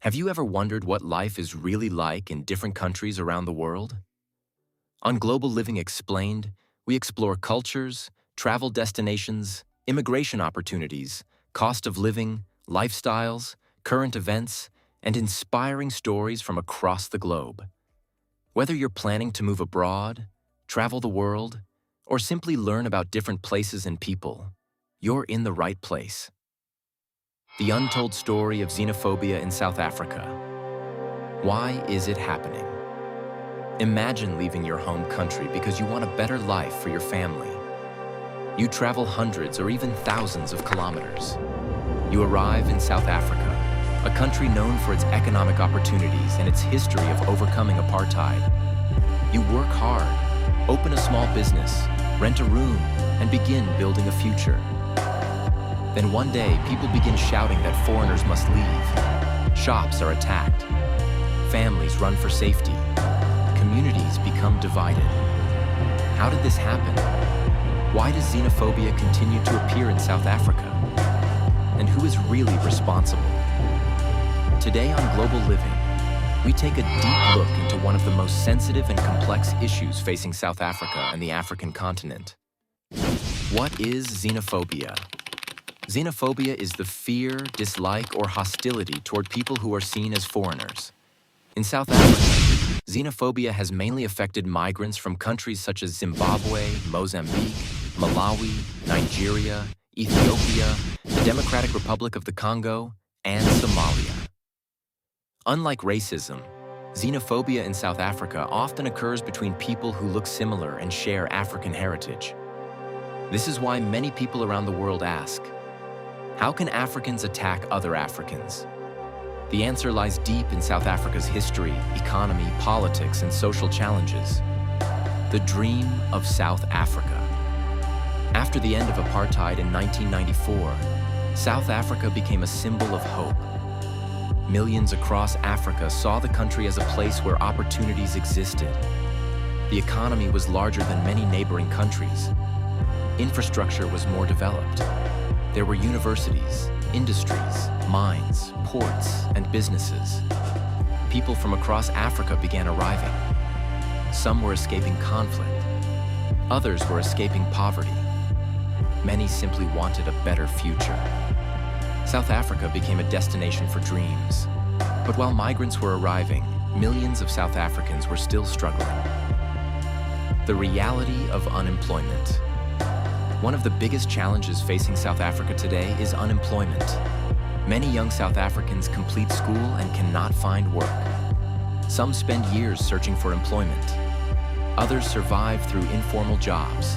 Have you ever wondered what life is really like in different countries around the world? On Global Living Explained, we explore cultures, travel destinations, immigration opportunities, cost of living, lifestyles, current events, and inspiring stories from across the globe. Whether you're planning to move abroad, travel the world, or simply learn about different places and people, you're in the right place. The untold story of xenophobia in South Africa. Why is it happening? Imagine leaving your home country because you want a better life for your family. You travel hundreds or even thousands of kilometers. You arrive in South Africa, a country known for its economic opportunities and its history of overcoming apartheid. You work hard, open a small business, rent a room, and begin building a future. Then one day, people begin shouting that foreigners must leave. Shops are attacked. Families run for safety. Communities become divided. How did this happen? Why does xenophobia continue to appear in South Africa? And who is really responsible? Today on Global Living, we take a deep look into one of the most sensitive and complex issues facing South Africa and the African continent. What is xenophobia? Xenophobia is the fear, dislike, or hostility toward people who are seen as foreigners. In South Africa, xenophobia has mainly affected migrants from countries such as Zimbabwe, Mozambique, Malawi, Nigeria, Ethiopia, the Democratic Republic of the Congo, and Somalia. Unlike racism, xenophobia in South Africa often occurs between people who look similar and share African heritage. This is why many people around the world ask, how can Africans attack other Africans? The answer lies deep in South Africa's history, economy, politics, and social challenges. The dream of South Africa. After the end of apartheid in 1994, South Africa became a symbol of hope. Millions across Africa saw the country as a place where opportunities existed. The economy was larger than many neighboring countries. Infrastructure was more developed. There were universities, industries, mines, ports, and businesses. People from across Africa began arriving. Some were escaping conflict. Others were escaping poverty. Many simply wanted a better future. South Africa became a destination for dreams. But while migrants were arriving, millions of South Africans were still struggling. The reality of unemployment. One of the biggest challenges facing South Africa today is unemployment. Many young South Africans complete school and cannot find work. Some spend years searching for employment. Others survive through informal jobs.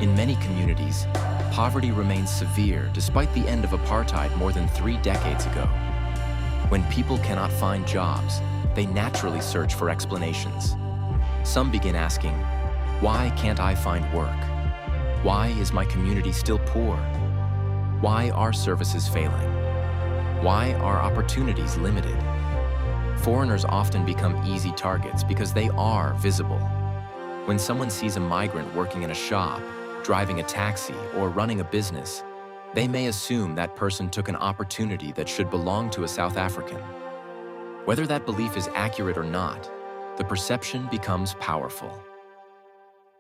In many communities, poverty remains severe despite the end of apartheid more than 3 decades ago. When people cannot find jobs, they naturally search for explanations. Some begin asking, why can't I find work? Why is my community still poor? Why are services failing? Why are opportunities limited? Foreigners often become easy targets because they are visible. When someone sees a migrant working in a shop, driving a taxi, or running a business, they may assume that person took an opportunity that should belong to a South African. Whether that belief is accurate or not, the perception becomes powerful.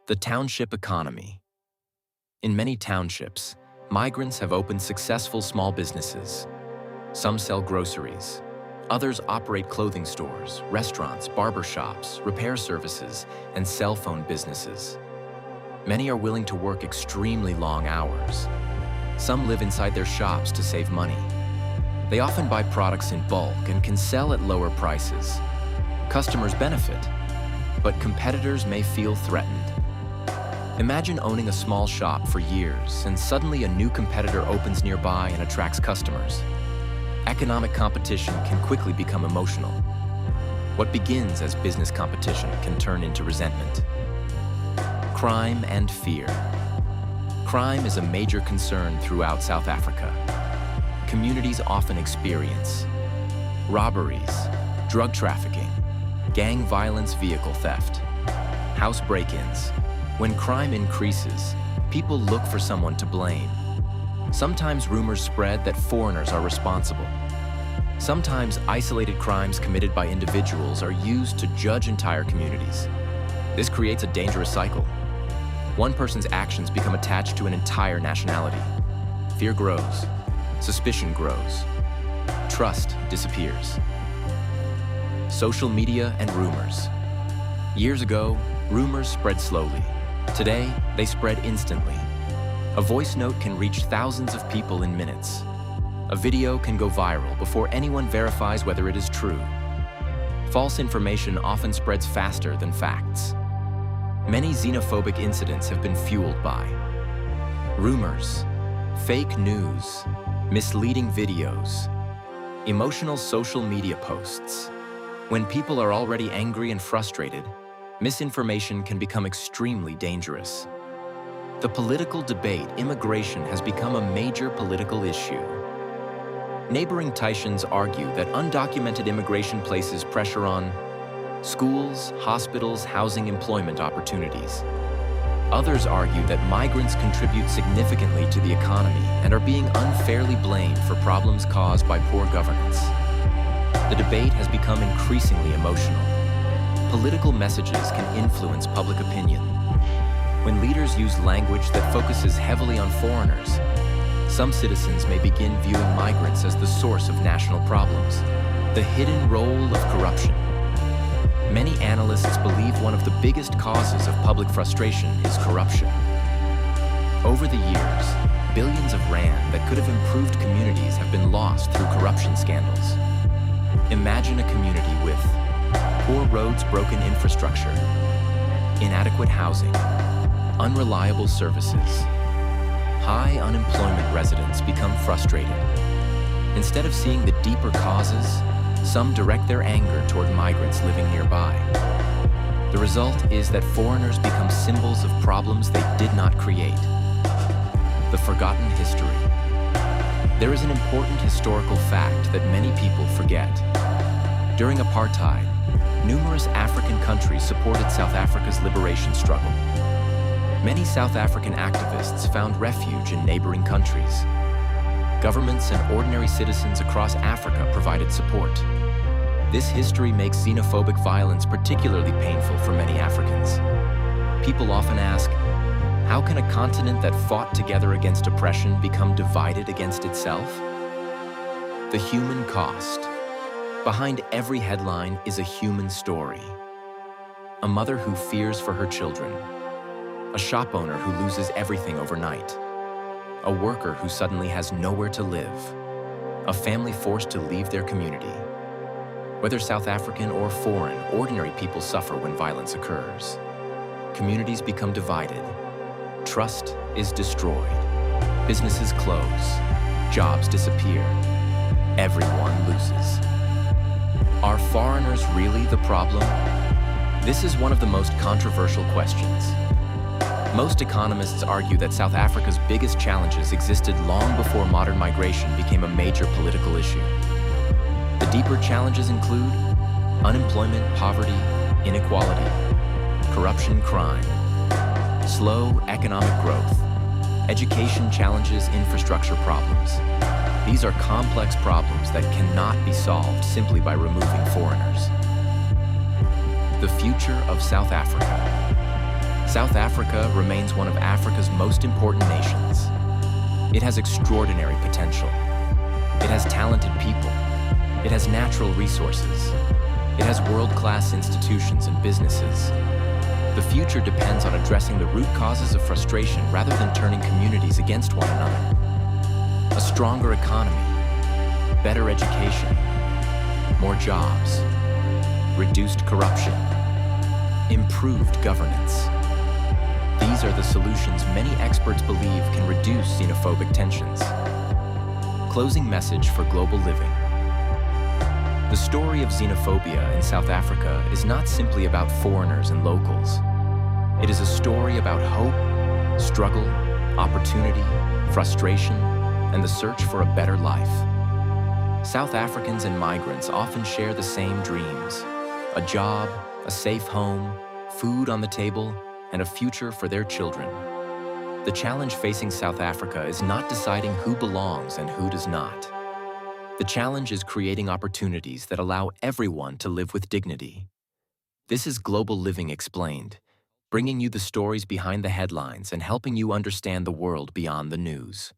The township economy. In many townships, migrants have opened successful small businesses. Some sell groceries. Others operate clothing stores, restaurants, barbershops, repair services, and cell phone businesses. Many are willing to work extremely long hours. Some live inside their shops to save money. They often buy products in bulk and can sell at lower prices. Customers benefit, but competitors may feel threatened. Imagine owning a small shop for years and suddenly a new competitor opens nearby and attracts customers. Economic competition can quickly become emotional. What begins as business competition can turn into resentment. Crime and fear. Crime is a major concern throughout South Africa. Communities often experience robberies, drug trafficking, gang violence, vehicle theft, house break-ins. When crime increases, people look for someone to blame. Sometimes rumors spread that foreigners are responsible. Sometimes isolated crimes committed by individuals are used to judge entire communities. This creates a dangerous cycle. One person's actions become attached to an entire nationality. Fear grows, suspicion grows, trust disappears. Social media and rumors. Years ago, rumors spread slowly. Today, they spread instantly. A voice note can reach thousands of people in minutes. A video can go viral before anyone verifies whether it is true. False information often spreads faster than facts. Many xenophobic incidents have been fueled by rumors, fake news, misleading videos, emotional social media posts. When people are already angry and frustrated, misinformation can become extremely dangerous. The political debate, immigration, has become a major political issue. Neighboring Taisans argue that undocumented immigration places pressure on schools, hospitals, housing, employment opportunities. Others argue that migrants contribute significantly to the economy and are being unfairly blamed for problems caused by poor governance. The debate has become increasingly emotional. Political messages can influence public opinion. When leaders use language that focuses heavily on foreigners, some citizens may begin viewing migrants as the source of national problems. The hidden role of corruption. Many analysts believe one of the biggest causes of public frustration is corruption. Over the years, billions of rand that could have improved communities have been lost through corruption scandals. Imagine a community with poor roads, broken infrastructure, inadequate housing, unreliable services. High unemployment. Residents become frustrated. Instead of seeing the deeper causes, some direct their anger toward migrants living nearby. The result is that foreigners become symbols of problems they did not create. The forgotten history. There is an important historical fact that many people forget. During apartheid, numerous African countries supported South Africa's liberation struggle. Many South African activists found refuge in neighboring countries. Governments and ordinary citizens across Africa provided support. This history makes xenophobic violence particularly painful for many Africans. People often ask, how can a continent that fought together against oppression become divided against itself? The human cost. Behind every headline is a human story. A mother who fears for her children. A shop owner who loses everything overnight. A worker who suddenly has nowhere to live. A family forced to leave their community. Whether South African or foreign, ordinary people suffer when violence occurs. Communities become divided. Trust is destroyed. Businesses close. Jobs disappear. Everyone loses. Are foreigners really the problem? This is one of the most controversial questions. Most economists argue that South Africa's biggest challenges existed long before modern migration became a major political issue. The deeper challenges include unemployment, poverty, inequality, corruption, crime, slow economic growth, education challenges, infrastructure problems. These are complex problems that cannot be solved simply by removing foreigners. The future of South Africa. South Africa remains one of Africa's most important nations. It has extraordinary potential. It has talented people. It has natural resources. It has world-class institutions and businesses. The future depends on addressing the root causes of frustration rather than turning communities against one another. A stronger economy, better education, more jobs, reduced corruption, improved governance. These are the solutions many experts believe can reduce xenophobic tensions. Closing message for global living. The story of xenophobia in South Africa is not simply about foreigners and locals. It is a story about hope, struggle, opportunity, frustration, and the search for a better life. South Africans and migrants often share the same dreams: a job, a safe home, food on the table, and a future for their children. The challenge facing South Africa is not deciding who belongs and who does not. The challenge is creating opportunities that allow everyone to live with dignity. This is Global Living Explained, bringing you the stories behind the headlines and helping you understand the world beyond the news.